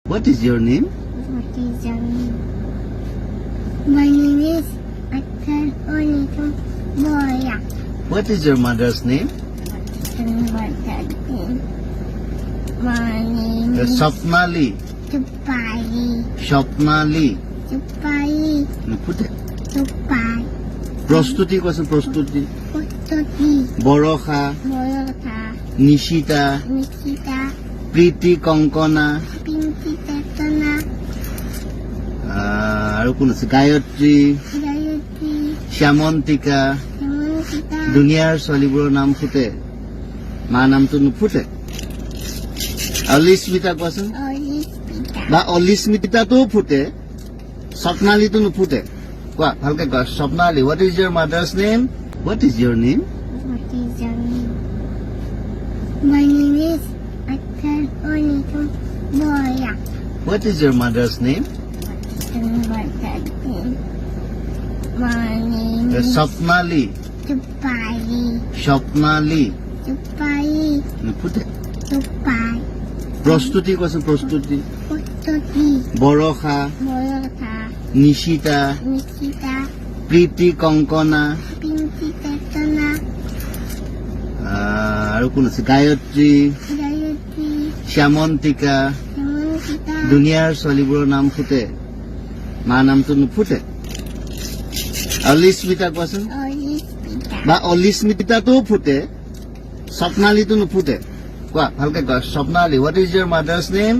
What is your name? What is your name? My name is Akhtar Onitum Boya. What is your mother's name? My name is Swapnali. Tupai. Swapnali. Tupai. Put it. Tupai. Prostuti kosa prostuti. Putoti. Borokha. Borota. Nishita. Nikita. Priti Konkona. Pinti Tetona. আৰু কোন আছে Gayatri Gayatri. Shyamantika Samantika. দুনিয়াৰ ছোৱালীবোৰৰ নাম ফুটে মাৰ নামটো নুফুটে অলিস্মিতা কোৱাচোন Olispita. বা অলিস্মিতাটোও ফুটে স্বপ্নালীটো নুফুটে কোৱা ভালকে কোৱা Swapnali what is your mother's name what is your name What is your name? My name is Akhtar Onitum Boya. What is your mother's name My name is Swapnali Tupai. Swapnali Tupai. নুফুটে Tupai. প্ৰস্তুতি কোৱাচোন প্ৰস্তুতি Putoti. বৰষা Borota. Nishita Nikita. প্ৰীতি Kankana Pinti Tetona. আৰু কোন আছে Gayatri Gayatri. Shyamantika Samantika. দুনিয়াৰ ছোৱালীবোৰৰ নাম ফুটে মাৰ নামটো নুফুটে অলিস্মিতা কোৱাচোন Olispita. বা অলিস্মিতাটোও ফুটে স্বপ্নালীটো নুফুটে কোৱা ভালকে কোৱা Swapnali what is your mother's name